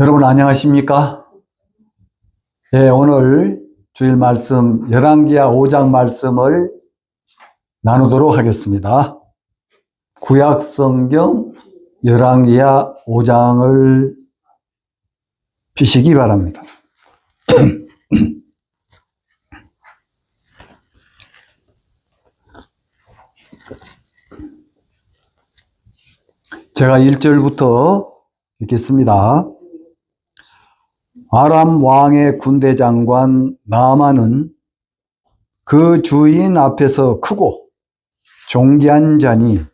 여러분 안녕하십니까? 예, 오늘 주일 말씀 열왕기하 5장 말씀을 나누도록 하겠습니다. 구약성경 열왕기하 5장을 피시기 바랍니다. 제가 1절부터 읽겠습니다. 아람 왕의 군대 장관 나아만은 그 주인 앞에서 크고 존귀한 자니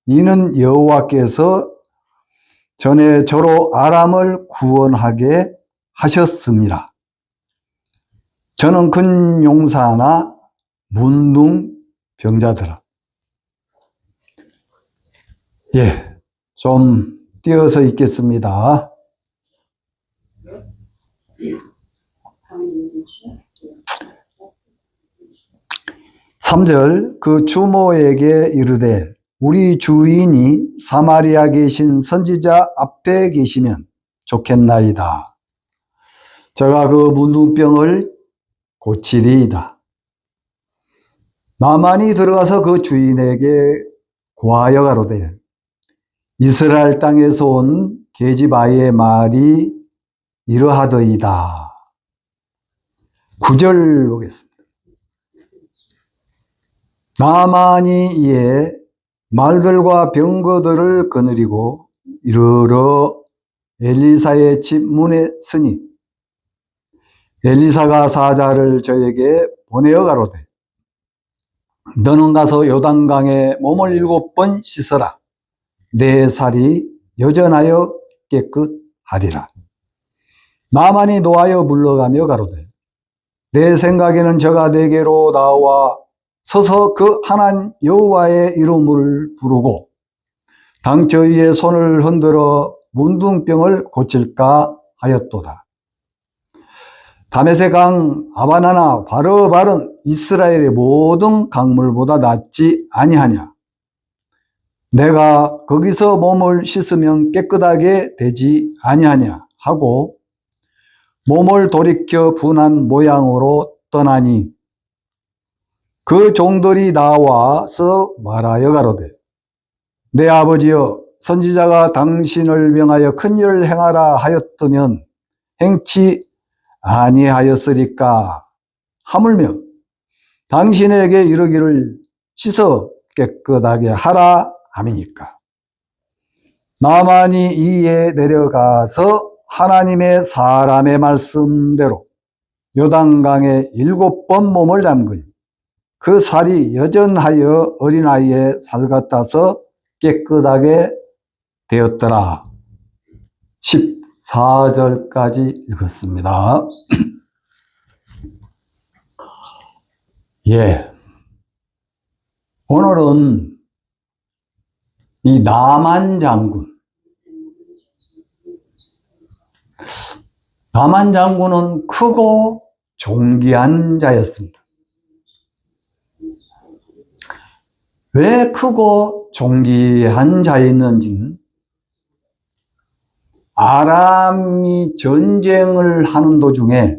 이는 여호와께서 전에 저로 아람을 구원하게 하셨습니다. 저는 큰 용사나 문둥병자더라. 예, 좀 띄어서 읽겠습니다. 3절 그 주모에게 이르되 우리 주인이 사마리아 계신 선지자 앞에 계시면 좋겠나이다. 제가 그 문둥병을 고치리이다. 나만이 들어가서 그 주인에게 고하여 가로되 이스라엘 땅에서 온 게지바의 말이 이러하더이다. 9절 보겠습니다. 나만이 이에 말들과 병거들을 거느리고 이르러 엘리사의 집 문에 서니 엘리사가 사자를 저에게 보내어 가로되 너는 가서 요단강에 몸을 7번 씻어라. 내 살이 여전하여 깨끗하리라. 나만이 노하여 물러가며 가로되 내 생각에는 저가 내게로 나와 서서 그 하나님 여호와의 이름을 부르고 당 저희의 손을 흔들어 문둥병을 고칠까 하였도다. 다메섹 강 아바나나 바르발은 이스라엘의 모든 강물보다 낫지 아니하냐. 내가 거기서 몸을 씻으면 깨끗하게 되지 아니하냐 하고 몸을 돌이켜 분한 모양으로 떠나니 그 종들이 나와서 말하여 가로되 내 아버지여 선지자가 당신을 명하여 큰 일을 행하라 하였더면 행치 아니하였으리까 하물며 당신에게 이르기를 씻어 깨끗하게 하라 함이니까. 나만이 이에 내려가서 하나님의 사람의 말씀대로 요단강에 7번 몸을 담그니 그 살이 여전하여 어린아이의 살 같아서 깨끗하게 되었더라. 14절까지 읽었습니다. 예. 오늘은 이 나만 장군은 크고 존귀한 자였습니다. 왜 크고 존귀한 자였는지는 아람이 전쟁을 하는 도중에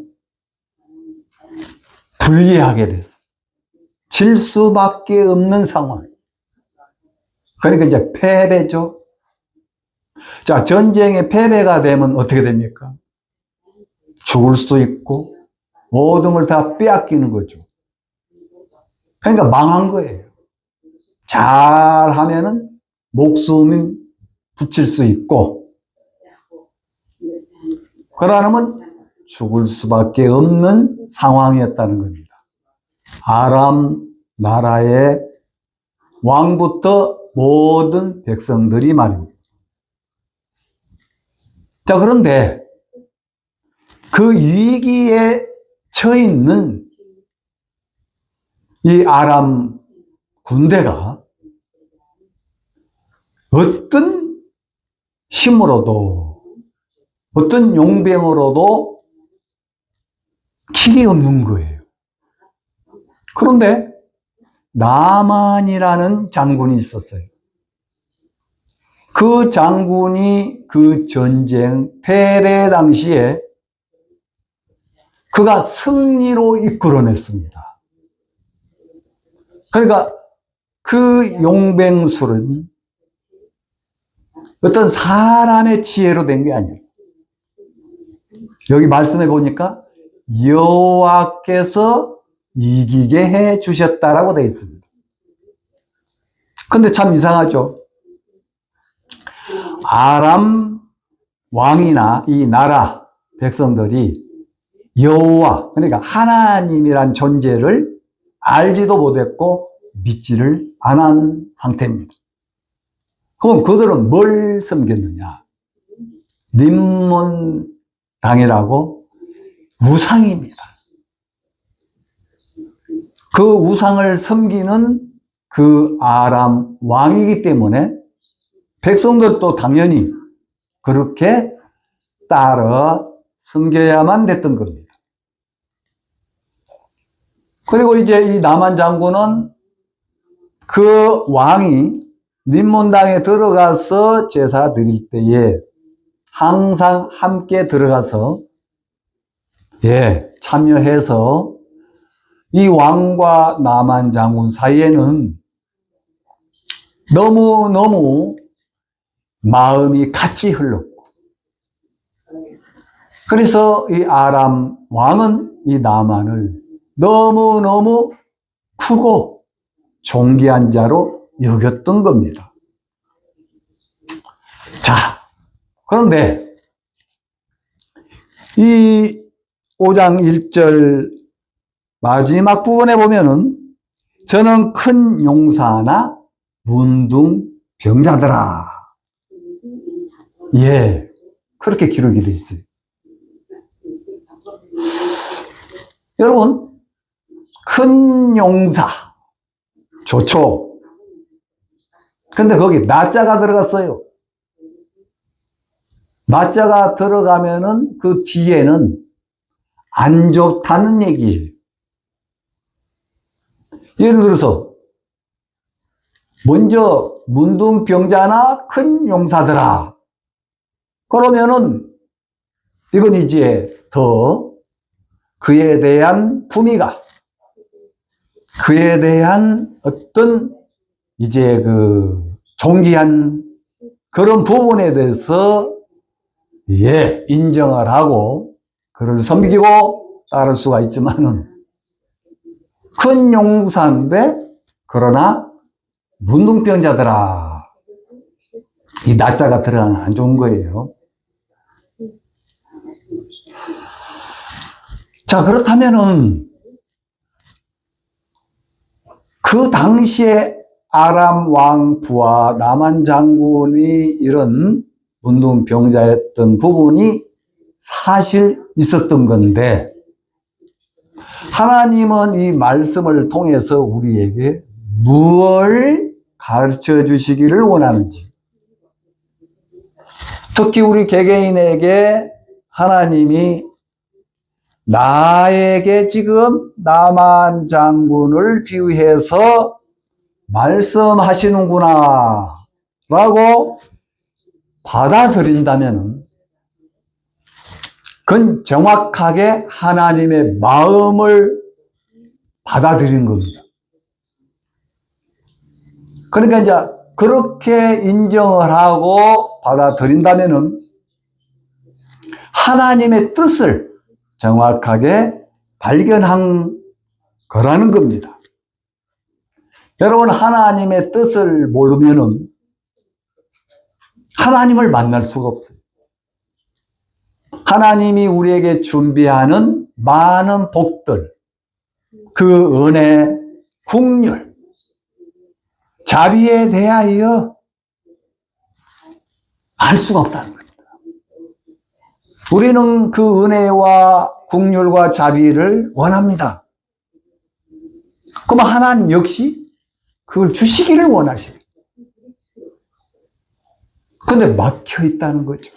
불리하게 됐어요. 질 수밖에 없는 상황. 그러니까 이제 패배죠. 자, 전쟁에 패배가 되면 어떻게 됩니까? 죽을 수도 있고 모든 걸 다 빼앗기는 거죠. 그러니까 망한 거예요. 잘하면은 목숨이 붙일 수 있고 그러면 죽을 수밖에 없는 상황이었다는 겁니다. 아람 나라의 왕부터 모든 백성들이 말입니다. 자, 그런데 그 위기에 처해 있는 이 아람 군대가 어떤 힘으로도 어떤 용병으로도 길이 없는 거예요. 그런데 나만이라는 장군이 있었어요. 그 장군이 그 전쟁 패배 당시에 그가 승리로 이끌어냈습니다. 그러니까 그 용병술은 어떤 사람의 지혜로 된 게 아니었어요. 여기 말씀해 보니까 여호와께서 이기게 해 주셨다라고 되어 있습니다. 근데 참 이상하죠. 아람 왕이나 이 나라 백성들이 여호와, 그러니까 하나님이란 존재를 알지도 못했고 믿지를 않은 상태입니다. 그럼 그들은 뭘 섬겼느냐? 림몬당이라고 우상입니다. 그 우상을 섬기는 그 아람 왕이기 때문에 백성들도 당연히 그렇게 따라 섬겨야만 됐던 겁니다. 그리고 이제 이 나만 장군은 그 왕이 림몬당에 들어가서 제사 드릴 때에 항상 함께 들어가서 참여해서 이 왕과 나만 장군 사이에는 너무너무 마음이 같이 흘렀고, 그래서 이 아람 왕은 이 나만을 너무너무 크고 존귀한 자로 여겼던 겁니다. 자, 그런데 이 5장 1절 마지막 부분에 보면은 저는 큰 용사나 문둥병자더라. 그렇게 기록이 되어 있어요. 여러분, 큰 용사 좋죠. 근데 거기 나자가 들어갔어요. 나자가 들어가면은 그 뒤에는 안 좋다는 얘기예요. 예를 들어서 먼저 문둥병자나 큰 용사들아, 그러면은 이건 이제 더 그에 대한 품위가, 그에 대한 어떤 이제 그 존귀한 그런 부분에 대해서 인정을 하고 그를 섬기고 따를 수가 있지만은, 큰 용사인데 그러나 문둥병자들아, 이 나자가 들어가면 안 좋은 거예요. 자, 그렇다면은 그 당시에 아람 왕 부하 나만 장군이 이런 문둥병자였던 부분이 사실 있었던 건데, 하나님은 이 말씀을 통해서 우리에게 무엇을 가르쳐 주시기를 원하는지, 특히 우리 개개인에게 하나님이 나에게 지금 나만 장군을 비유해서 말씀하시는구나 라고 받아들인다면 그건 정확하게 하나님의 마음을 받아들이는 겁니다. 그러니까 이제 그렇게 인정을 하고 받아들인다면 하나님의 뜻을 정확하게 발견한 거라는 겁니다. 여러분, 하나님의 뜻을 모르면은 하나님을 만날 수가 없어요. 하나님이 우리에게 준비하는 많은 복들, 그 은혜, 긍휼, 자비에 대하여 알 수가 없다는 겁니다. 우리는 그 은혜와 긍휼과 자비를 원합니다. 그럼 하나님 역시 그걸 주시기를 원하시죠. 근데 막혀 있다는 거죠.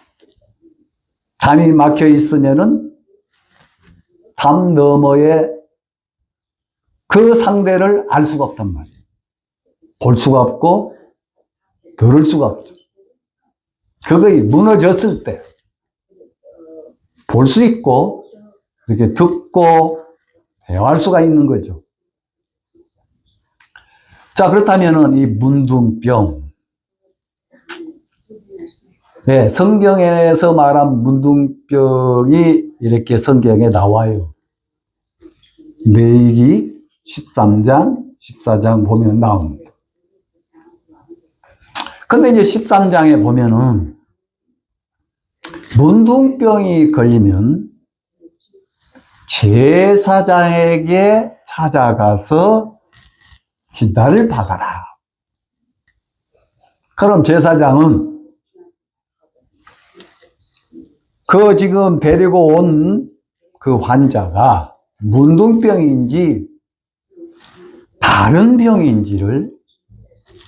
담이 막혀 있으면은 담 너머에 그 상대를 알 수가 없단 말이에요. 볼 수가 없고 들을 수가 없죠. 그거이 무너졌을 때 볼 수 있고 이렇게 듣고 대화할 수가 있는 거죠. 자, 그렇다면은 이 문둥병, 네, 성경에서 말한 문둥병이 이렇게 성경에 나와요. 레위기 13장, 14장 보면 나옵니다. 근데 이제 13장에 보면은 문둥병이 걸리면 제사장에게 찾아가서 진단을 받아라. 그럼 제사장은 그 지금 데리고 온 그 환자가 문둥병인지 다른 병인지를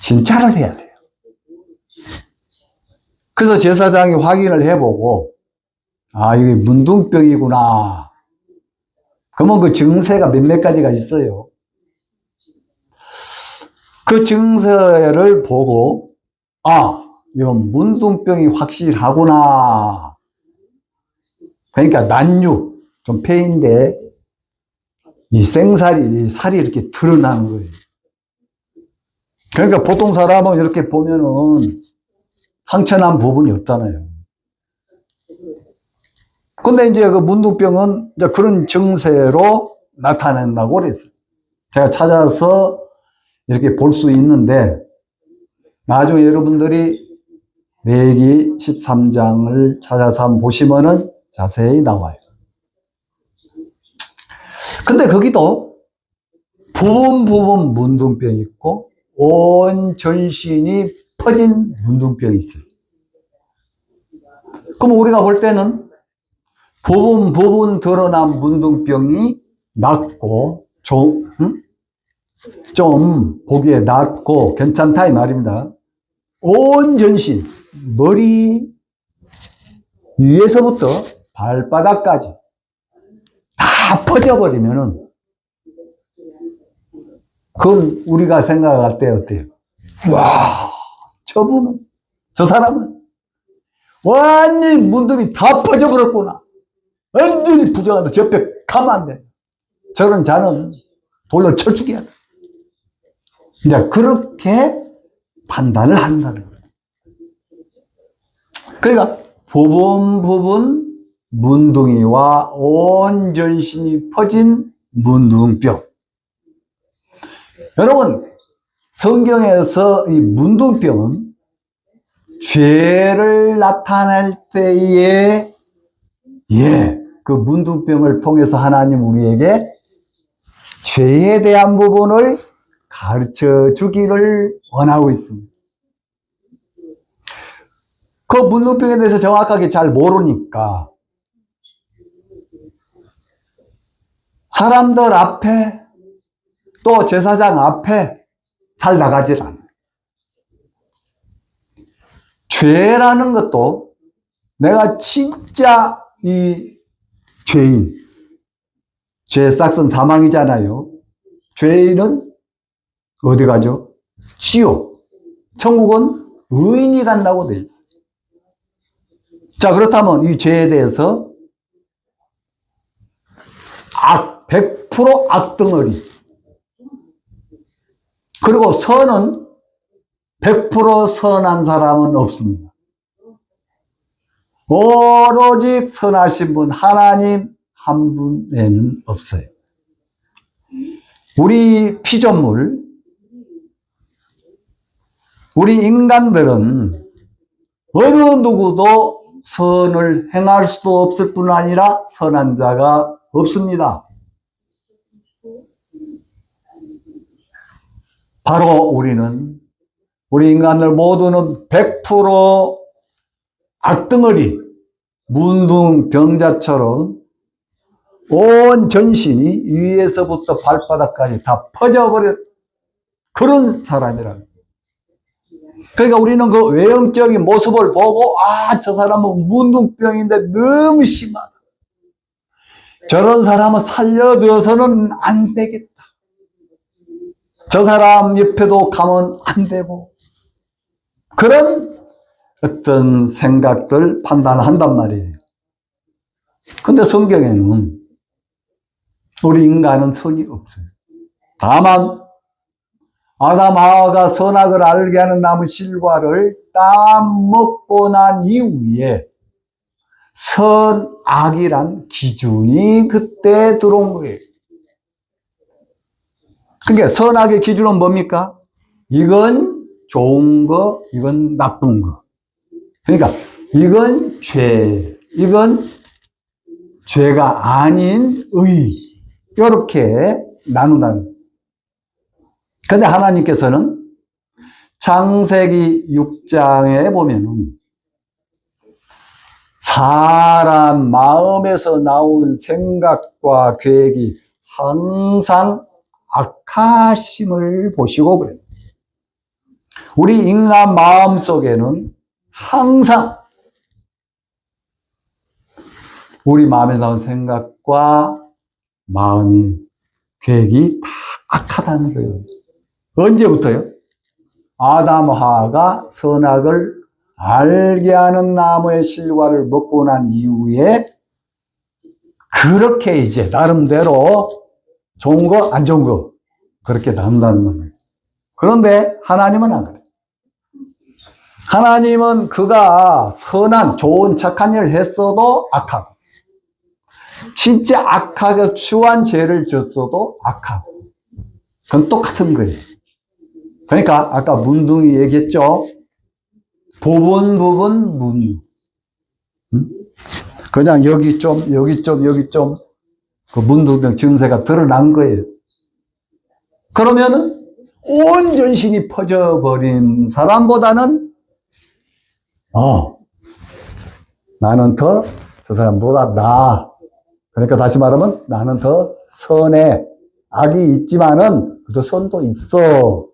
진찰을 해야 돼요. 그래서 제사장이 확인을 해보고, 아, 이게 문둥병이구나. 그러면 그 증세가 몇몇 가지가 있어요. 그 증세를 보고, 아, 이건 문둥병이 확실하구나. 그러니까 난유, 좀 폐인데, 이 생살이, 이 살이 이렇게 드러나는 거예요. 그러니까 보통 사람은 이렇게 보면은 상처난 부분이 없잖아요. 근데 이제 그 문둥병은 이제 그런 증세로 나타낸다고 그랬어요. 제가 찾아서 이렇게 볼 수 있는데, 나중에 여러분들이 레위기 13장을 찾아서 한번 보시면은 자세히 나와요. 근데 거기도 부분 문둥병이 있고, 온 전신이 퍼진 문둥병이 있어요. 그럼 우리가 볼 때는 부분 드러난 문둥병이 낫고, 좀 보기에 낫고 괜찮다 이 말입니다. 온 전신, 머리 위에서부터 발바닥까지 다 퍼져버리면은, 그건 우리가 생각할 때 어때요? 와, 저 사람은 완전히 문둥이 다 퍼져버렸구나. 완전히 부정하다. 저 옆에 가면 안 돼. 저런 자는 돌로 쳐 죽여야 돼. 이제 그렇게 판단을 한다는 거예요. 그러니까 부분 문둥이와 온 전신이 퍼진 문둥병. 여러분, 성경에서 이 문둥병은 죄를 나타낼 때에, 그 문둥병을 통해서 하나님 우리에게 죄에 대한 부분을 가르쳐 주기를 원하고 있습니다. 그 문둥병에 대해서 정확하게 잘 모르니까 사람들 앞에 또 제사장 앞에 잘 나가질 않아요. 죄라는 것도 내가 진짜 이 죄인, 죄의 싹은 사망이잖아요. 죄인은 어디 가죠? 지옥. 천국은 의인이 간다고 돼 있어요. 자, 그렇다면 이 죄에 대해서 100% 악덩어리. 그리고 선은 100% 선한 사람은 없습니다. 오로지 선하신 분, 하나님 한 분에는 없어요. 우리 피조물, 우리 인간들은 어느 누구도 선을 행할 수도 없을 뿐 아니라 선한 자가 없습니다. 바로 우리 인간들 모두는 100% 악덩어리, 문둥병자처럼 온 전신이 위에서부터 발바닥까지 다 퍼져버린 그런 사람이랍니다. 그러니까 우리는 그 외형적인 모습을 보고, 아, 저 사람은 문둥병인데 너무 심하다. 저런 사람은 살려두어서는 안 되겠다. 저 사람 옆에도 가면 안 되고. 그런 어떤 생각들 판단한단 말이에요. 근데 성경에는 우리 인간은 선이 없어요. 다만 아담 하와가 선악을 알게 하는 나무 실과를 딱 먹고 난 이후에 선악이란 기준이 그때 들어온 거예요. 그러니까 선악의 기준은 뭡니까? 이건 좋은 거, 이건 나쁜 거. 그러니까 이건 죄, 이건 죄가 아닌 의. 이렇게 나눈다는 거예요. 근데 하나님께서는 창세기 6장에 보면은 사람 마음에서 나온 생각과 계획이 항상 악하심을 보시고 그래요. 우리 인간 마음 속에는 항상 우리 마음에 나온 생각과 마음이, 계획이 다 악하다는 거예요. 언제부터요? 아담 하와가 선악을 알게 하는 나무의 실과를 먹고 난 이후에 그렇게 이제 나름대로 좋은 거, 안 좋은 거 그렇게 나눈다는 거예요. 그런데 하나님은 안 그래요. 하나님은 그가 선한, 좋은, 착한 일을 했어도 악하고, 진짜 악하게 추한 죄를 졌어도 악하고, 그건 똑같은 거예요. 그러니까 아까 문둥이 얘기했죠. 부분 문둥. 그냥 여기 좀 그 문둥병 증세가 드러난 거예요. 그러면은 온 전신이 퍼져버린 사람보다는 나는 더 저 사람보다 나아. 그러니까 다시 말하면 나는 더 선해. 악이 있지만은 그래도 선도 있어.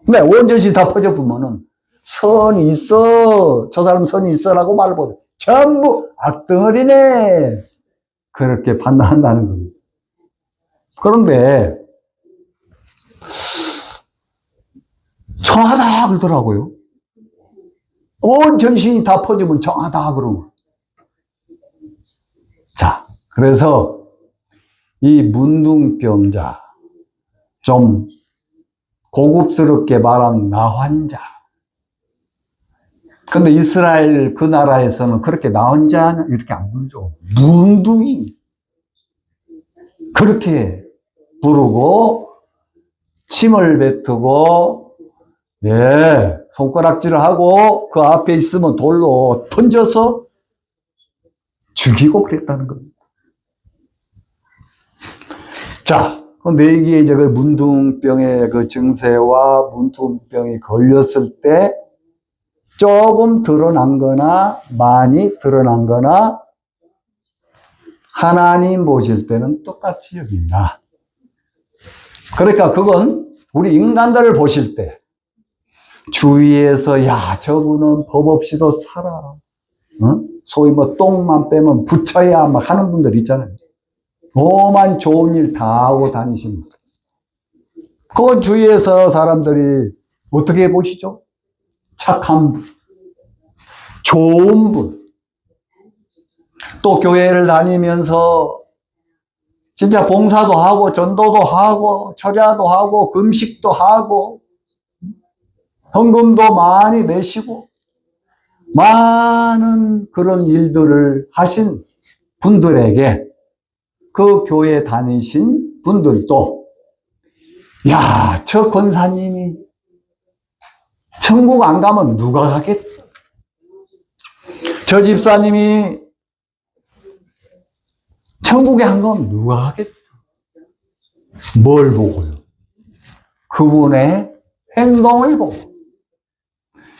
근데 온 전신이 다 퍼져보면은 선이 있어. 저 사람 선이 있어라고 말을 못해. 전부 악덩어리네. 그렇게 판단한다는 겁니다. 그런데 정하다 그러더라고요. 온 전신이 다 퍼지면 정하다 그러고. 자, 그래서 이 문둥병자, 좀 고급스럽게 말하면 나환자. 근데 이스라엘 그 나라에서는 그렇게 나환자 이렇게 안 부르죠. 문둥이. 그렇게 부르고 침을 뱉고 손가락질을 하고 그 앞에 있으면 돌로 던져서 죽이고 그랬다는 겁니다. 자, 근데 이게 이제 그 문둥병의 그 증세와 문둥병이 걸렸을 때 조금 드러난 거나 많이 드러난 거나 하나님 보실 때는 똑같이 여긴다. 그러니까 그건 우리 인간들을 보실 때 주위에서 야 저분은 법 없이도 살아. 소위 뭐 똥만 빼면 붙여야 막 하는 분들 있잖아요. 오만 좋은 일 다 하고 다니시는 분. 그 주위에서 사람들이 어떻게 보시죠? 착한 분, 좋은 분. 또 교회를 다니면서 진짜 봉사도 하고 전도도 하고 철야도 하고 금식도 하고 헌금도 많이 내시고 많은 그런 일들을 하신 분들에게 그 교회 다니신 분들도 야, 저 권사님이 천국 안 가면 누가 가겠어? 저 집사님이 천국에 안 가면 누가 가겠어? 뭘 보고요? 그분의 행동을 보고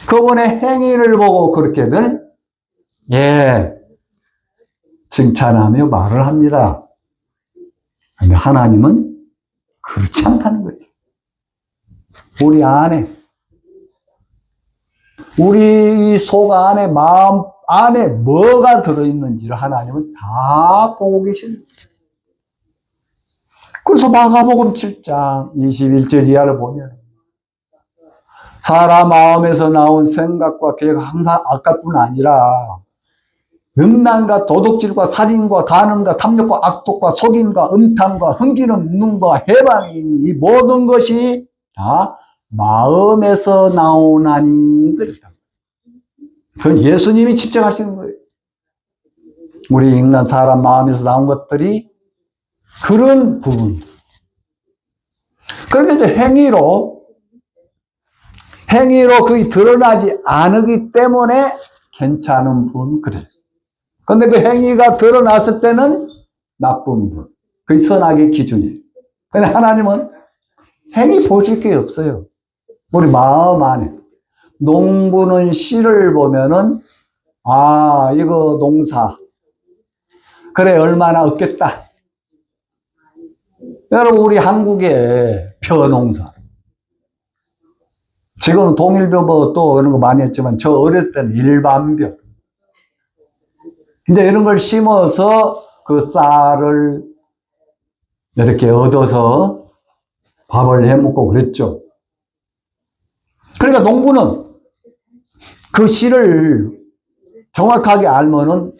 그분의 행위를 보고 그렇게들 칭찬하며 말을 합니다. 근데 하나님은 그렇지 않다는 거죠. 우리 안에 우리 속 안에 마음 안에 뭐가 들어있는지를 하나님은 다 보고 계십니다. 그래서 마가복음 7장 21절 이하를 보면 사람 마음에서 나온 생각과 계획 항상 악각뿐 아니라 음란과 도둑질과 살인과 간음과 탐욕과 악독과 속임과 음탕과 흥기는 눈과 해방이니 이 모든 것이 다 마음에서 나오나니 그랬다. 그건 예수님이 집정하시는 거예요. 우리 인간 사람 마음에서 나온 것들이 그런 부분. 그런데 이제 행위로 그게 드러나지 않기 때문에 괜찮은 분, 그래. 근데 그 행위가 드러났을 때는 나쁜 분. 그게 선악의 기준이에요. 근데 하나님은 행위 보실 게 없어요. 우리 마음 안에. 농부는 씨를 보면은, 아, 이거 농사. 그래, 얼마나 얻겠다. 여러분, 우리 한국에 벼농사. 지금은 동일벼 또 그런 거 많이 했지만, 저 어렸을 때는 일반벼. 이제 이런 걸 심어서 그 쌀을 이렇게 얻어서 밥을 해 먹고 그랬죠. 그러니까 농부는 그 씨를 정확하게 알면은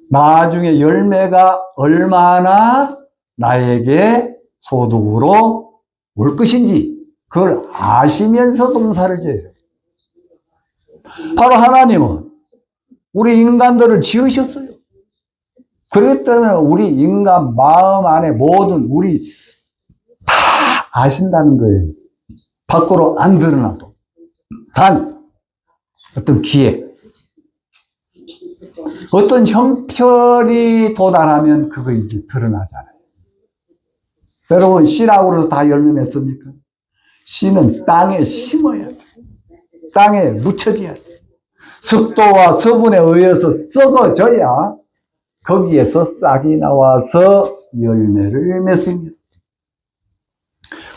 나중에 열매가 얼마나 나에게 소득으로 올 것인지 그걸 아시면서 농사를 지어요. 바로 하나님은 우리 인간들을 지으셨어요. 그렇기 때문에 우리 인간 마음 안에 모든 우리 다 아신다는 거예요. 밖으로 안 드러나도. 단 어떤 기회, 어떤 형편이 도달하면 그거 이제 드러나잖아요. 여러분, 씨라고 해서 다 열매 맺습니까? 씨는 땅에 심어야 돼. 땅에 묻혀져야 돼. 습도와 수분에 의해서 썩어져야 거기에서 싹이 나와서 열매를 맺습니다.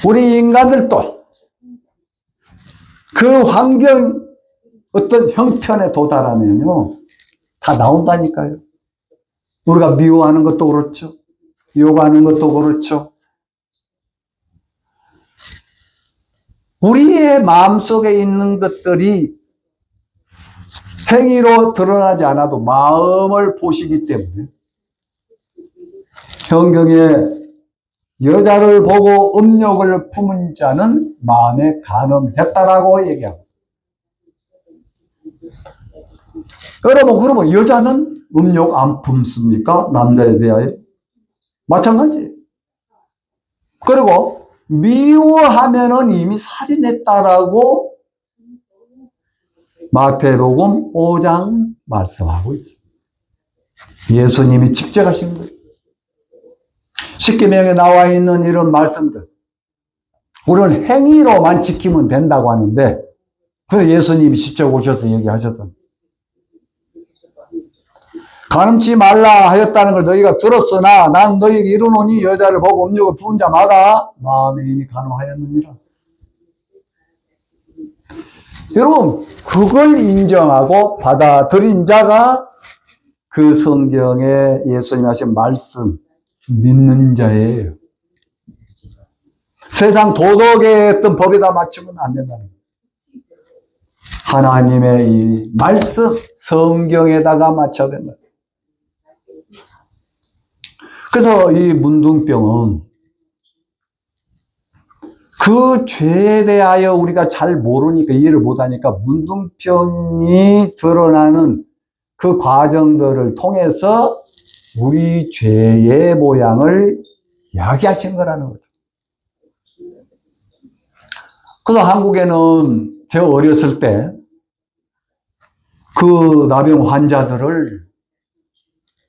우리 인간들도 그 환경 어떤 형편에 도달하면요 다 나온다니까요. 우리가 미워하는 것도 그렇죠. 욕하는 것도 그렇죠. 우리의 마음속에 있는 것들이 행위로 드러나지 않아도 마음을 보시기 때문에 성경에 여자를 보고 음욕을 품은 자는 마음에 간음했다라고 얘기합니다. 여러분, 그러면 여자는 음욕 안 품습니까? 남자에 대하여? 마찬가지예요. 그리고 미워하면은 이미 살인했다라고 마태복음 5장 말씀하고 있습니다. 예수님이 집적하신 거예요. 십계명에 나와 있는 이런 말씀들. 우리는 행위로만 지키면 된다고 하는데, 그래서 예수님이 직접 오셔서 얘기하셨던. 간음치 말라 하였다는 걸 너희가 들었으나 난 너희에게 이르노니 여자를 보고 음욕을 부은 자마다 마음에 이미 간음하였느니라. 여러분, 그걸 인정하고 받아들인 자가 그 성경에 예수님이 하신 말씀 믿는 자예요. 세상 도덕의 어떤 법에다 맞추면 안 된다는 거예요. 하나님의 이 말씀 성경에다가 맞춰야 된다. 그래서 이 문둥병은 그 죄에 대하여 우리가 잘 모르니까 이해를 못하니까 문둥병이 드러나는 그 과정들을 통해서 우리 죄의 모양을 이야기하신 거라는 거죠. 그래서 한국에는 제가 어렸을 때 그 나병 환자들을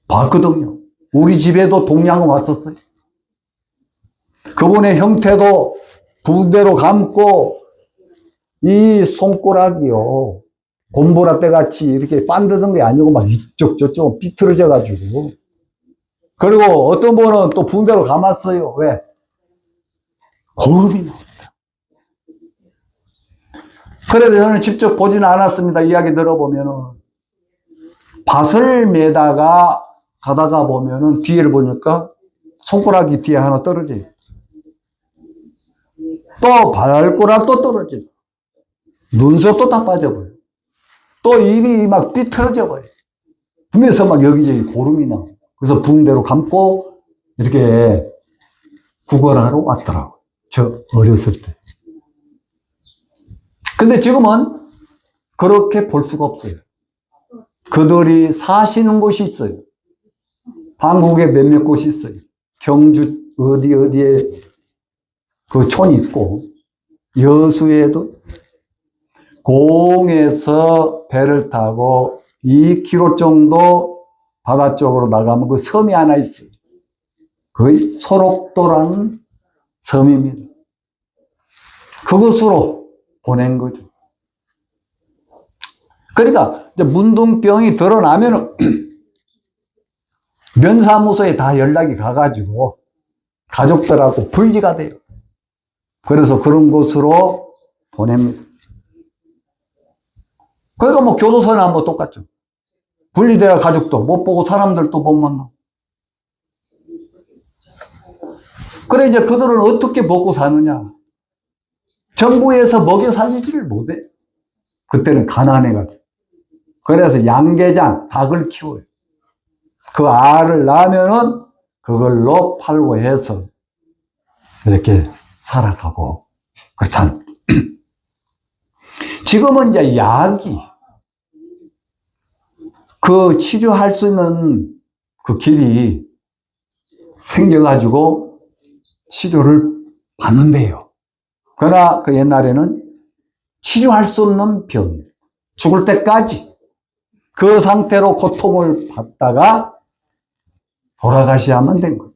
봤거든요. 우리 집에도 동양은 왔었어요. 그분의 형태도 붕대로 감고 이 손가락이요. 곰보라떼 같이 이렇게 반드는 게 아니고 막 이쪽 저쪽 삐뚤어져 가지고. 그리고 어떤 분은 또 붕대로 감았어요. 왜? 거울이 나온다. 그래도 저는 직접 보지는 않았습니다. 이야기 들어보면은 밭을 매다가 가다가 보면은 뒤를 보니까 손가락이 뒤에 하나 떨어져요. 또 발가락도 떨어지고. 눈썹도 다 빠져버려. 또 입이 막 삐뚤어져 버려. 그러면서 막 여기저기 고름이 나고. 그래서 붕대로 감고 이렇게 구걸하러 왔더라고. 저 어렸을 때. 근데 지금은 그렇게 볼 수가 없어요. 그들이 사시는 곳이 있어요. 한국에 몇몇 곳이 있어요. 경주 어디에 그 촌이 있고, 여수에도 공에서 배를 타고 2km 정도 바닷쪽으로 나가면 그 섬이 하나 있어요. 그게 소록도라는 섬입니다. 그곳으로 보낸 거죠. 그러니까 이제 문둥병이 드러나면 면사무소에 다 연락이 가가지고 가족들하고 분리가 돼요. 그래서 그런 곳으로 보냅니다. 그러니까 뭐 교도소나 뭐 똑같죠. 분리돼야 가족도 못 보고 사람들도 못 만나고. 그래 이제 그들은 어떻게 먹고 사느냐. 정부에서 먹여 살리지를 못해. 그때는 가난해가지고. 그래서 양계장, 닭을 키워요. 그 알을 낳으면은 그걸로 팔고 해서 이렇게 살아가고 그렇다는. 지금은 이제 약이 그 치료할 수 있는 그 길이 생겨가지고 치료를 받는데요. 그러나 그 옛날에는 치료할 수 없는 병, 죽을 때까지 그 상태로 고통을 받다가 돌아가셔야만 된 거죠.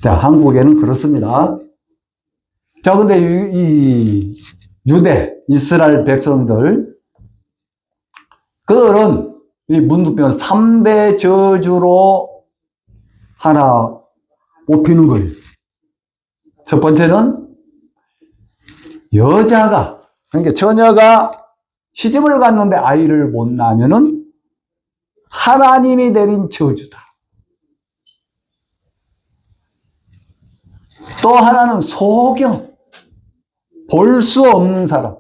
자, 한국에는 그렇습니다. 자, 근데 이 유대, 이스라엘 백성들, 그들은 이 문둥병을 3대 저주로 하나 뽑히는 거예요. 첫 번째는 여자가, 그러니까 처녀가 시집을 갔는데 아이를 못 낳으면은 하나님이 내린 저주다. 또 하나는 소경, 볼 수 없는 사람.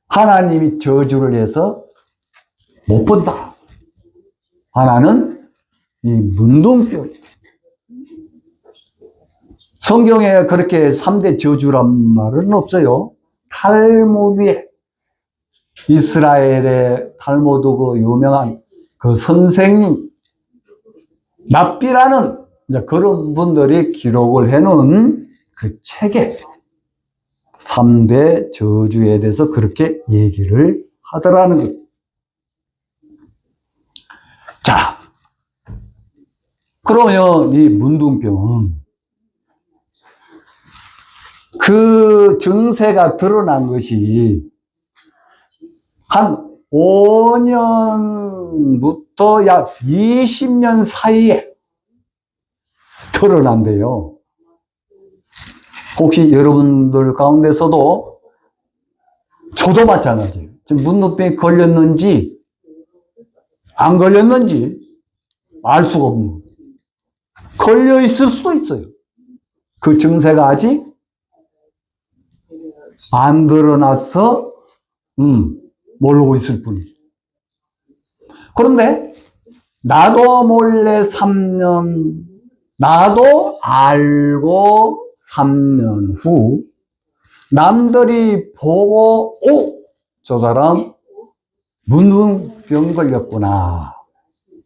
하나님이 저주를 해서 못 본다. 하나는 이 문둥병. 성경에 그렇게 3대 저주란 말은 없어요. 탈무드에, 이스라엘의 탈무드 그 유명한 그 선생님, 납비라는 그런 분들이 기록을 해놓은 그 책에 3대 저주에 대해서 그렇게 얘기를 하더라는 거예요. 자, 그러면 이 문둥병은 그 증세가 드러난 것이 한 5년부터 약 20년 사이에 드러난대요. 혹시 여러분들 가운데서도 저도 마찬가지예요. 지금 문둥병에 걸렸는지 안 걸렸는지 알 수가 없는 거예요. 걸려 있을 수도 있어요. 그 증세가 아직 안 드러나서 모르고 있을 뿐이죠. 그런데 나도 몰래 3년, 나도 알고 3년 후 남들이 보고 저 사람 문둥병 걸렸구나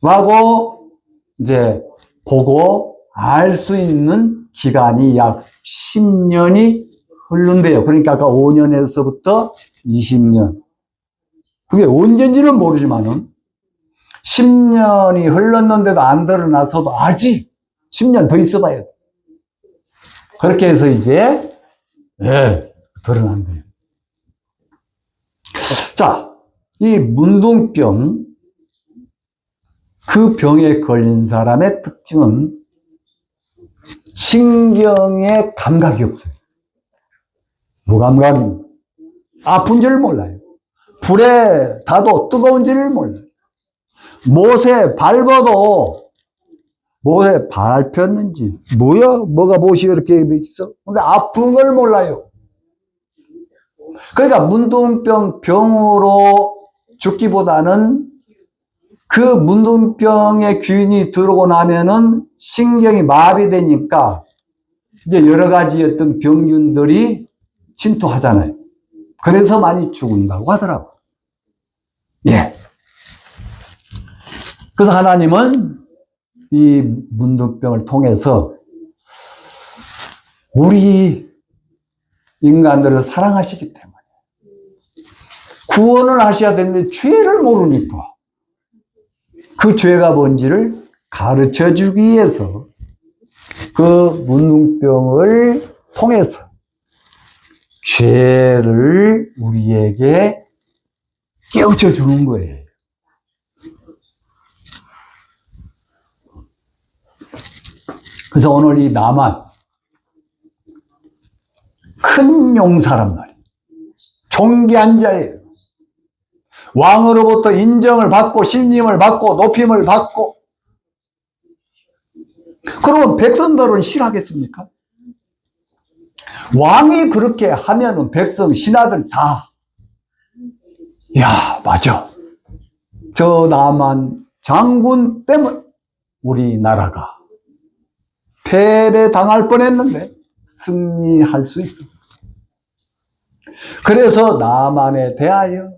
라고 이제 보고 알 수 있는 기간이 약 10년이 흐른대요. 그러니까 아까 5년에서부터 20년. 그게 언제인지는 모르지만은 10년이 흘렀는데도 안 드러나서도 아직 10년 더 있어 봐야 돼. 그렇게 해서 이제 드러난대요. 자, 이 문둥병, 그 병에 걸린 사람의 특징은 신경에 감각이 없어요. 무감각입니다. 아픈 줄 몰라요. 불에 닿아도 뜨거운지를 몰라요. 못에 밟아도 못에 밟혔는지 뭐가 못이 이렇게 있어? 근데 아픈 걸 몰라요. 그러니까 문둥병 병으로 죽기보다는 그 문둥병의 균이 들어오고 나면은 신경이 마비되니까 이제 여러 가지 어떤 병균들이 침투하잖아요. 그래서 많이 죽는다고 하더라고요. 예. 그래서 하나님은 이 문둥병을 통해서 우리 인간들을 사랑하시기 때문에 구원을 하셔야 되는데 죄를 모르니까 그 죄가 뭔지를 가르쳐 주기 위해서 그 문둥병을 통해서 죄를 우리에게 깨우쳐 주는 거예요. 그래서 오늘 이 나만 큰 용사란 말이에요. 존귀한 자예요. 왕으로부터 인정을 받고 신임을 받고 높임을 받고. 그러면 백성들은 싫어하겠습니까? 왕이 그렇게 하면은 백성 신하들 다 야, 맞아. 저 나만 장군 때문에 우리나라가 패배당할 뻔했는데 승리할 수 있었어. 그래서 나만에 대하여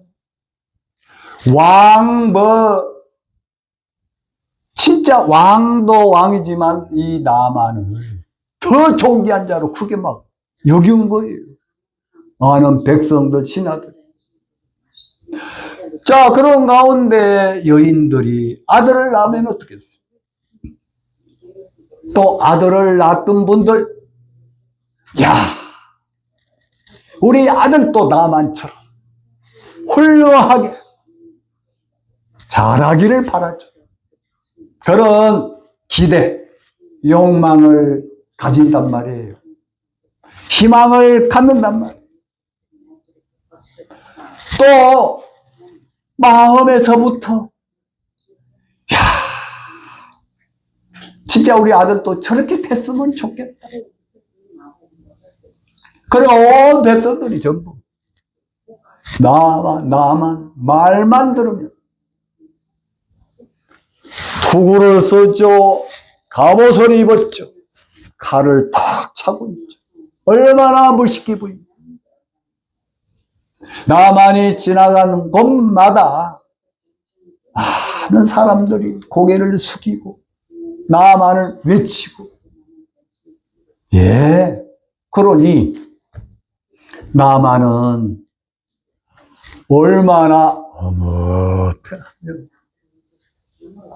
진짜 왕도 왕이지만 이 나만을 더 존귀한 자로 크게 막 여긴 거예요. 많은 백성들, 신하들. 자, 그런 가운데 여인들이 아들을 낳으면 어떻겠어요? 또 아들을 낳았던 분들, 야, 우리 아들도 나만처럼 훌륭하게 잘하기를 바라죠. 그런 기대, 욕망을 가진단 말이에요. 희망을 갖는단 말이에요. 또 마음에서부터 야, 진짜 우리 아들도 저렇게 됐으면 좋겠다. 그래 온 백성들이 전부 나만 말만 들으면 투구를 썼죠. 갑옷을 입었죠. 칼을 탁 차고 있죠. 얼마나 멋있게 보입니다. 나만이 지나가는 곳마다 많은 사람들이 고개를 숙이고 나만을 외치고, 예, 그러니 나만은 얼마나 어뭇하냐.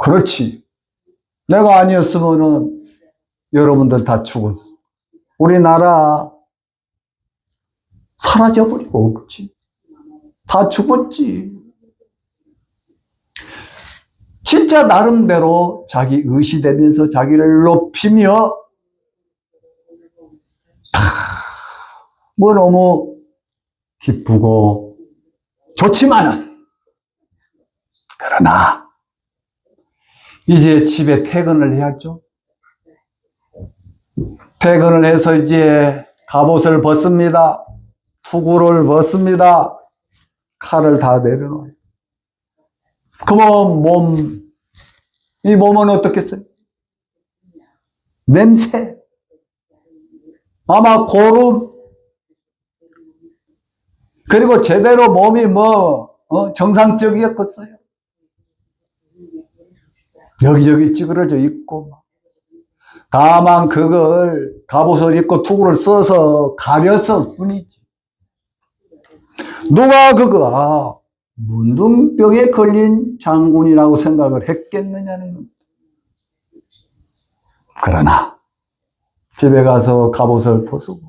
그렇지. 내가 아니었으면은 여러분들 다 죽었어. 우리나라 사라져버리고 없지. 다 죽었지. 진짜 나름대로 자기 의시되면서 자기를 높이며 뭐 너무 기쁘고 좋지만은, 그러나 이제 집에 퇴근을 해야죠. 퇴근을 해서 이제 갑옷을 벗습니다. 투구를 벗습니다. 칼을 다 내려놓아요. 그러면 이 몸은 어떻겠어요? 냄새, 아마 고름, 그리고 제대로 몸이 정상적이었겠어요? 여기저기 찌그러져 있고, 다만 그걸 갑옷을 입고 투구를 써서 가렸을 뿐이지. 누가 문둥병에 걸린 장군이라고 생각을 했겠느냐는 겁니다. 그러나 집에 가서 갑옷을 벗고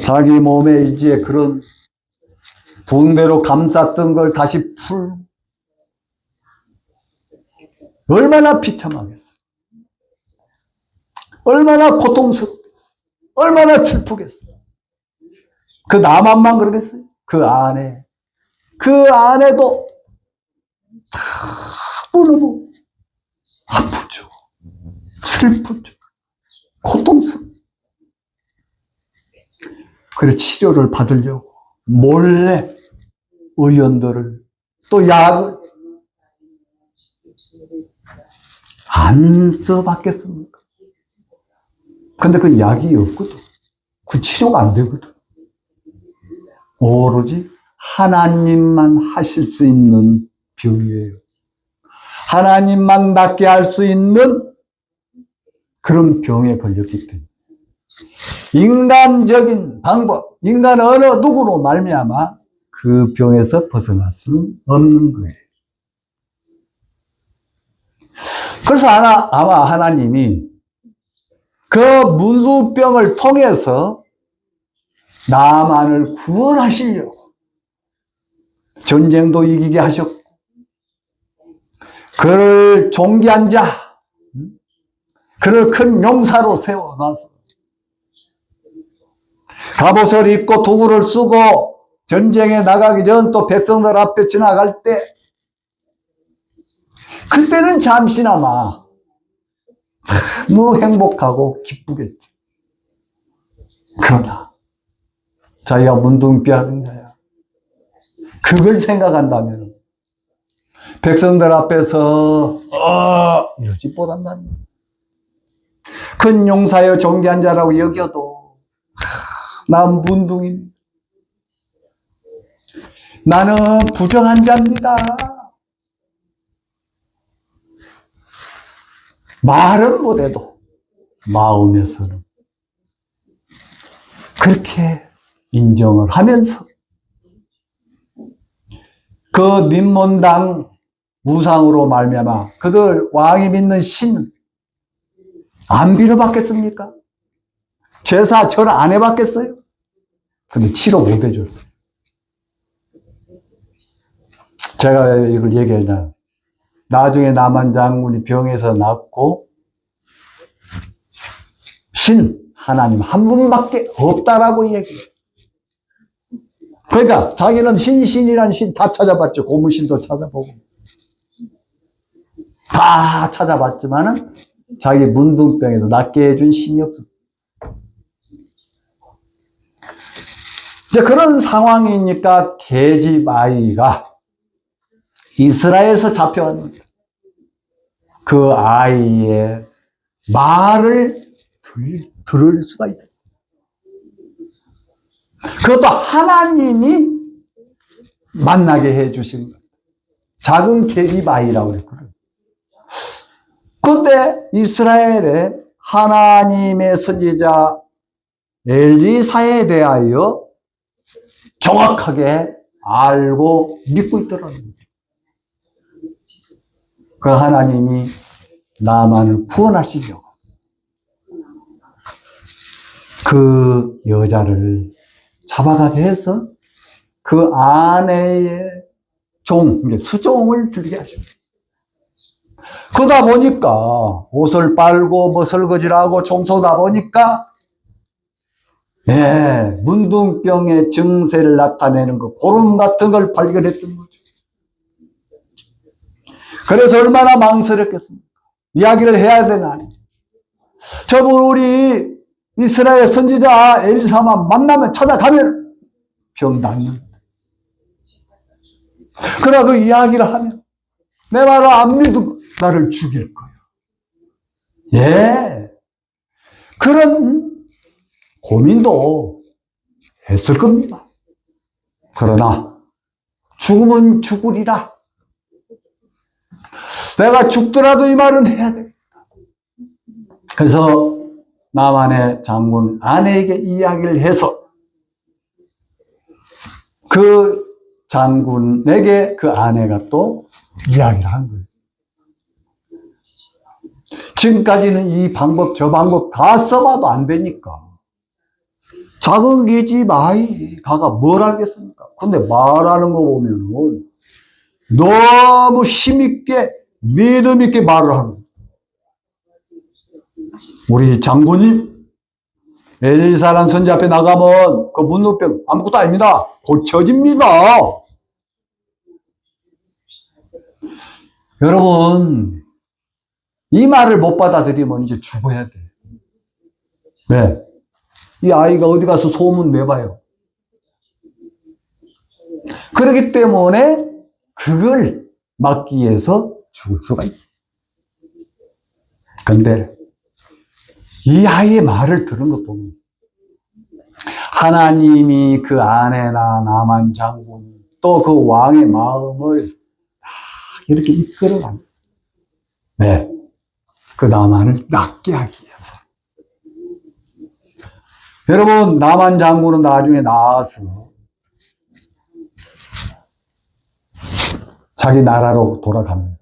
자기 몸에 이제 그런 붕대로 감쌌던 걸 다시 풀고, 얼마나 비참하겠어요. 얼마나 고통스럽겠어요. 얼마나 슬프겠어요. 그 나만만 그러겠어요? 그 안에도 너무 아프죠. 슬프죠. 고통스럽죠. 그래 치료를 받으려고 몰래 의원들을 또 약을 안 써봤겠습니까? 근데 그 약이 없거든. 그 치료가 안 되거든. 오로지 하나님만 하실 수 있는 병이에요. 하나님만 낫게 할 수 있는 그런 병에 걸렸기 때문에 인간적인 방법, 인간 어느 누구로 말미암아 그 병에서 벗어날 수는 없는 거예요. 그래서 아마 하나님이 그 문수병을 통해서 나만을 구원하시려고 전쟁도 이기게 하셨고 그를 존귀한 자, 그를 큰 용사로 세워놔서 갑옷을 입고 도구를 쓰고 전쟁에 나가기 전 또 백성들 앞에 지나갈 때 그때는 잠시나마 너무 행복하고 기쁘겠지. 그러나 자기가 문둥병 하는 거야. 그걸 생각한다면 백성들 앞에서 이러지 못한다는 거야. 큰 용사여 존귀한 자라고 여겨도 난 문둥입니다. 나는 부정한 자입니다. 말은 못해도 마음에서는 그렇게 인정을 하면서 그 민몬당 우상으로 말미암아 그들 왕이 믿는 신은 안 빌어봤겠습니까? 제사 절 안 해봤겠어요? 근데 치료 못 해줬어요. 제가 이걸 얘기하냐, 나중에 남한 장군이 병에서 낫고 신 하나님 한 분밖에 없다라고 얘기해요. 그러니까 자기는 신이란 신 다 찾아봤죠. 고무신도 찾아보고 다 찾아봤지만은 자기 문둥병에서 낫게 해준 신이 없었어요. 이제 그런 상황이니까 계집 아이가 이스라엘에서 잡혀왔는데 그 아이의 말을 들을 수가 있었어요. 그것도 하나님이 만나게 해주신 거예요. 작은 계집 아이라고 그랬거든요. 그런데 이스라엘에 하나님의 선지자 엘리사에 대하여 정확하게 알고 믿고 있더라는 거예요. 그 하나님이 나만을 구원하시려고 그 여자를 잡아가게 해서 그 아내의 수종을 들게 하셨어요. 그러다 보니까 옷을 빨고 뭐 설거지를 청소하다 보니까 문둥병의 증세를 나타내는 그 고름 같은 걸 발견했던 거죠. 그래서 얼마나 망설였겠습니까? 이야기를 해야 되나? 저분 우리 이스라엘 선지자 엘리사만 만나면 찾아가면 병 낫는. 그러나 그 이야기를 하면 내 말을 안 믿으면 나를 죽일 거예요. 그런 고민도 했을 겁니다. 그러나 죽으면 죽으리라. 내가 죽더라도 이 말은 해야 돼. 그래서 나만의 장군 아내에게 이야기를 해서 그 장군에게 그 아내가 또 이야기를 한 거예요. 지금까지는 이 방법 저 방법 다 써봐도 안 되니까 작은 계집 아이가 뭘 알겠습니까? 근데 말하는 거 보면은 너무 힘있게 믿음 있게 말을 하는 거예요. 우리 장군님 엘리사라는 선지 앞에 나가면 그 문둥병 아무것도 아닙니다. 고쳐집니다. 여러분 이 말을 못 받아들이면 이제 죽어야 돼. 이 아이가 어디 가서 소문 내봐요. 그렇기 때문에 그걸 막기 위해서 죽을 수가 있어요. 그런데 이 아이의 말을 들은 것 보면 하나님이 그 아내나 나만 장군 또 그 왕의 마음을 다 이렇게 이끌어갑니다. 네, 그 나만을 낫게 하기 위해서. 여러분, 나만 장군은 나중에 나와서 자기 나라로 돌아갑니다.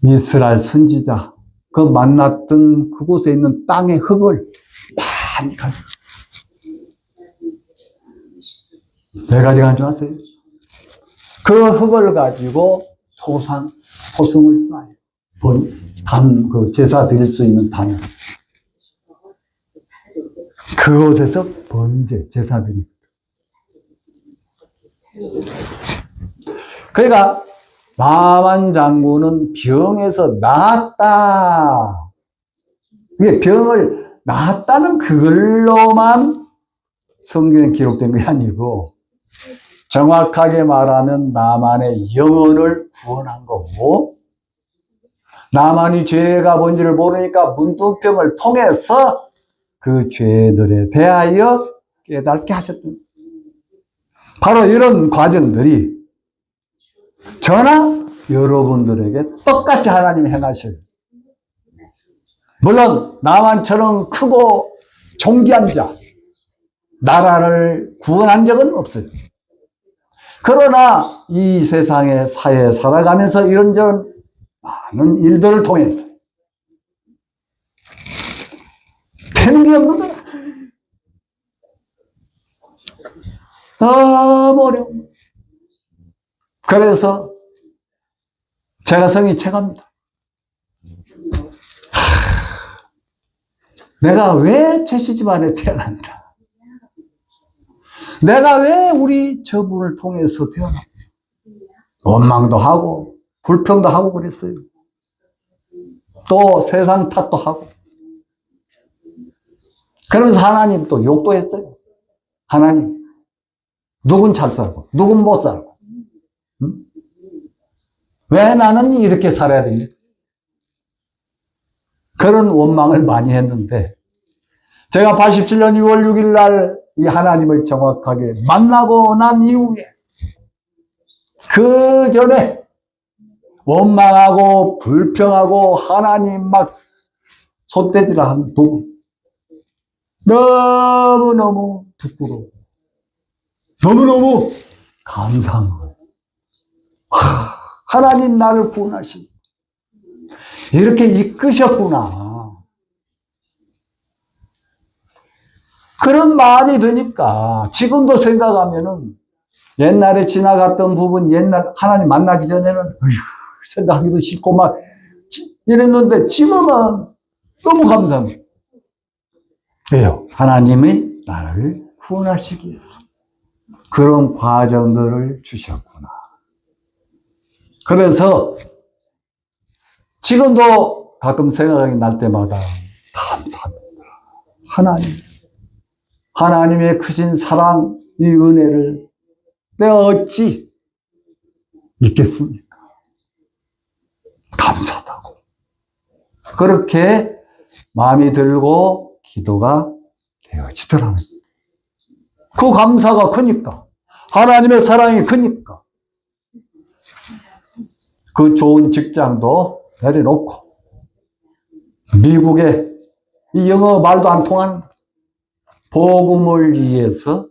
이스라엘 선지자, 그 만났던 그곳에 있는 땅의 흙을 많이 가지고. 왜 가져간 줄 아세요? 그 흙을 가지고 토성을 쌓아요. 그 제사 드릴 수 있는 단. 그곳에서 번제, 제사 드립니다. 그러니까, 나만 장군은 병에서 나았다. 이게 병을 나았다는 그걸로만 성경에 기록된 게 아니고, 정확하게 말하면 나만의 영혼을 구원한 거고, 나만이 죄가 뭔지를 모르니까 문둥병을 통해서 그 죄들에 대하여 깨닫게 하셨던, 바로 이런 과정들이 저나 여러분들에게 똑같이 하나님이 행하셔요. 물론 나만처럼 크고 존귀한 자, 나라를 구원한 적은 없어요. 그러나 이 세상의 사회에 살아가면서 이런저런 많은 일들을 통해서 되는 게 없는 거야. 너무 어려워. 그래서 제가 성이 체갑니다. 내가 왜 제시 집안에 태어난다? 내가 왜 우리 저분을 통해서 태어났다? 원망도 하고 불평도 하고 그랬어요. 또 세상 탓도 하고. 그러면서 하나님 또 욕도 했어요. 하나님, 누군 잘 살고 누군 못 살고, 응? 왜 나는 이렇게 살아야 되냐? 그런 원망을 많이 했는데, 제가 87년 6월 6일 날 이 하나님을 정확하게 만나고 난 이후에, 그 전에 원망하고 불평하고 하나님 막 솥대질을 한 부분, 너무너무 부끄러워, 너무너무 감사한 거예요. 하나님 나를 구원하시고 이렇게 이끄셨구나. 그런 마음이 드니까 지금도 생각하면은 옛날에 지나갔던 부분, 옛날 하나님 만나기 전에는 생각하기도 싫고 막 이랬는데 지금은 너무 감사합니다. 왜요? 하나님이 나를 구원하시기 위해서 그런 과정들을 주셨구나. 그래서 지금도 가끔 생각이 날 때마다 감사합니다. 하나님의 크신 사랑, 이 은혜를 내가 어찌 잊겠습니까? 감사하다고. 그렇게 마음이 들고 기도가 되어지더라고요. 그 감사가 크니까, 하나님의 사랑이 크니까, 그 좋은 직장도 내려놓고, 미국에 이 영어 말도 안 통하는 복음을 위해서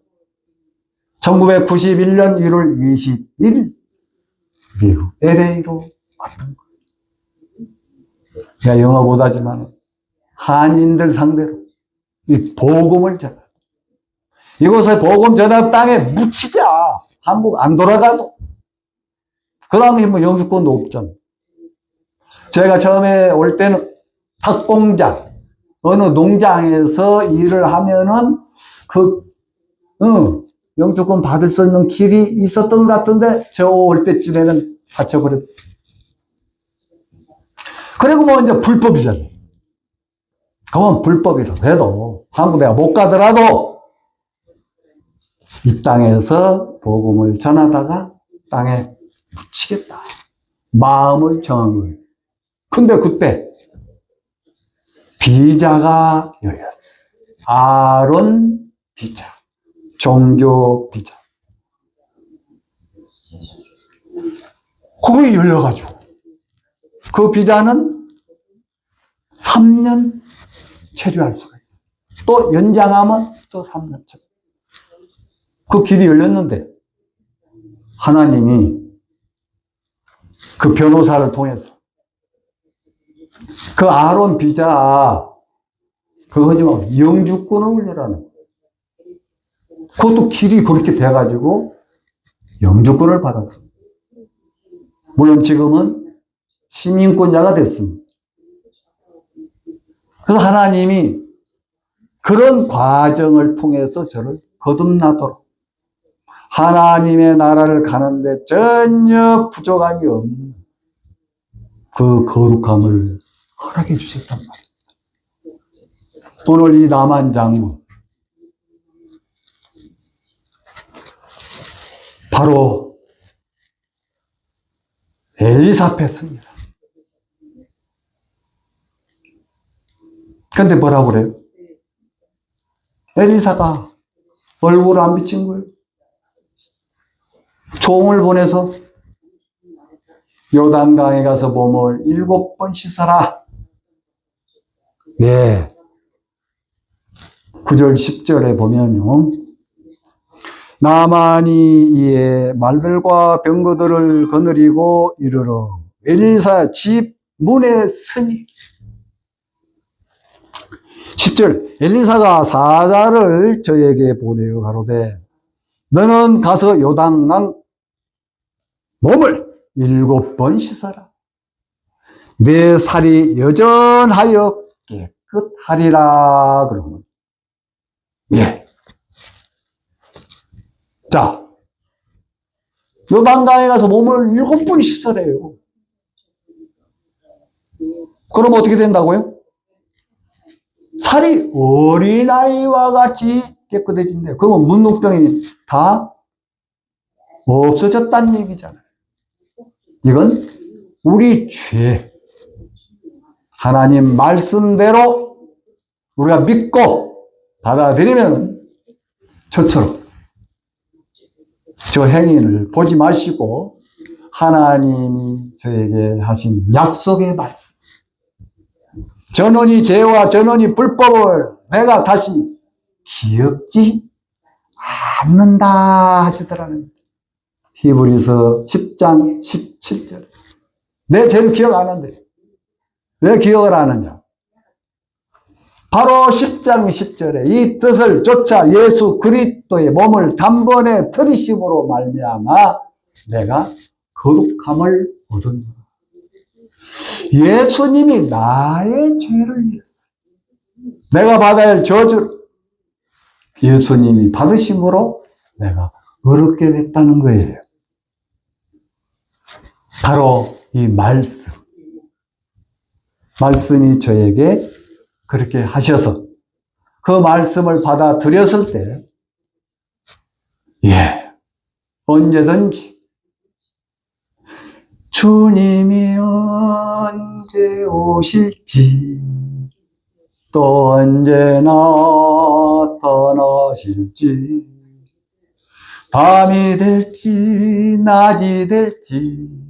1991년 1월 21일 미국 LA로 왔던 거예요. 제가 영어 못하지만 한인들 상대로 이 복음을 전하. 이곳에 복음 전한 땅에 묻히자. 한국 안 돌아가도. 그 다음에 뭐 영주권도 없잖아. 제가 처음에 올 때는 닭공장, 어느 농장에서 일을 하면은 영주권 받을 수 있는 길이 있었던 것 같은데 저 올 때쯤에는 닫혀버렸어요. 그리고 뭐 이제 불법이잖아요. 그건 불법이라고 해도 한국 내가 못 가더라도 이 땅에서 복음을 전하다가 땅에 묻히겠다. 마음을 정한 거예요. 근데 그때 비자가 열렸어요. 아론 비자. 종교 비자. 그게 열려가지고 그 비자는 3년 체류할 수가 있어요. 또 연장하면 또 3년 체류. 그 길이 열렸는데 하나님이 그 변호사를 통해서 그 아론 비자 그거지 뭐 영주권을 올려라는 거예요. 그것도 길이 그렇게 돼가지고 영주권을 받았어요. 물론 지금은 시민권자가 됐습니다. 그래서 하나님이 그런 과정을 통해서 저를 거듭나도록 하나님의 나라를 가는데 전혀 부족함이 없는 그 거룩함을 허락해 주셨단 말이에요. 오늘 이 남한 장군 바로 엘리사벳입니다. 근데 뭐라고 그래요? 엘리사가 얼굴을 안 비친 거예요. 종을 보내서 요단강에 가서 몸을 7번 씻어라. 네. 9절 10절에 보면요. 나만이 이에 말들과 병거들을 거느리고 이르러 엘리사 집 문에 서니 10절 엘리사가 사자를 저에게 보내어 가로되 너는 가서 요단강 몸을 7번 씻어라. 내 살이 여전하여 깨끗하리라. 그러면 예. 자, 요단강에 가서 몸을 7번 씻어래요. 그럼 어떻게 된다고요? 살이 어린아이와 같이 깨끗해진대요. 그러면 문둥병이 다 없어졌다는 얘기잖아요. 이건 우리 죄. 하나님 말씀대로 우리가 믿고 받아들이면 저처럼 저 행위를 보지 마시고 하나님이 저에게 하신 약속의 말씀. 전원이 죄와 전원이 불법을 내가 다시 기억지 않는다 하시더라는 히브리서 10장 17절. 내 죄를 기억 안 한대. 왜 기억을 안 하냐? 바로 10장 10절에 이 뜻을 쫓아 예수 그리스도의 몸을 단번에 들이심으로 말미암아 내가 거룩함을 얻었노라. 예수님이 나의 죄를 위해서 내가 받아야 할 저주를 예수님이 받으심으로 내가 어렵게 됐다는 거예요. 바로 이 말씀. 말씀이 저에게 그렇게 하셔서 그 말씀을 받아들였을 때, 예, 언제든지 주님이 언제 오실지 또 언제 나타나실지 밤이 될지 낮이 될지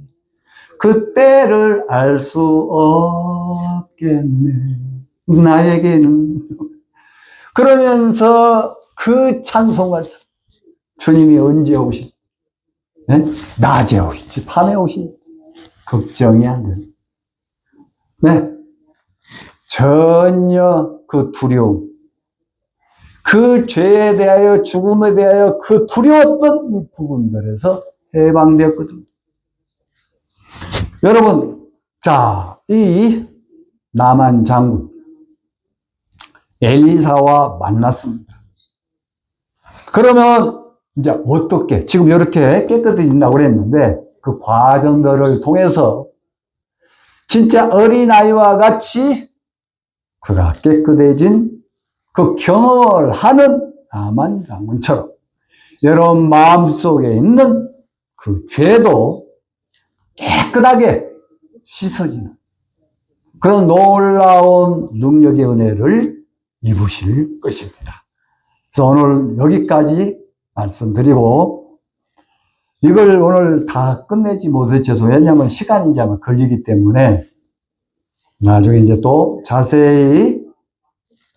그때를 알 수 없겠네. 나에게는. 그러면서 그 찬송을 주님이 언제 오실지, 네? 낮에 오실지 밤에 오실지 걱정이 안 돼요. 네. 전혀 그 두려움, 그 죄에 대하여 죽음에 대하여 그 두려웠던 이 부분들에서 해방되었거든요. 여러분, 자, 이 남한 장군 엘리사와 만났습니다. 그러면 이제 어떻게 지금 이렇게 깨끗해진다고 그랬는데 그 과정들을 통해서 진짜 어린아이와 같이 그가 깨끗해진 그 경험을 하는 남한 장군처럼 여러분 마음속에 있는 그 죄도 깨끗하게 씻어지는 그런 놀라운 능력의 은혜를 입으실 것입니다. 그래서 오늘 여기까지 말씀드리고, 이걸 오늘 다 끝내지 못해서, 왜냐하면 시간이 이제 아마 걸리기 때문에 나중에 이제 또 자세히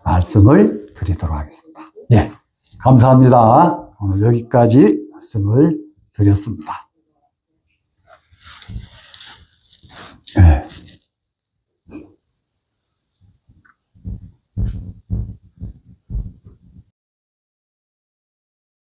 말씀을 드리도록 하겠습니다. 예, 감사합니다. 오늘 여기까지 말씀을 드렸습니다. 예.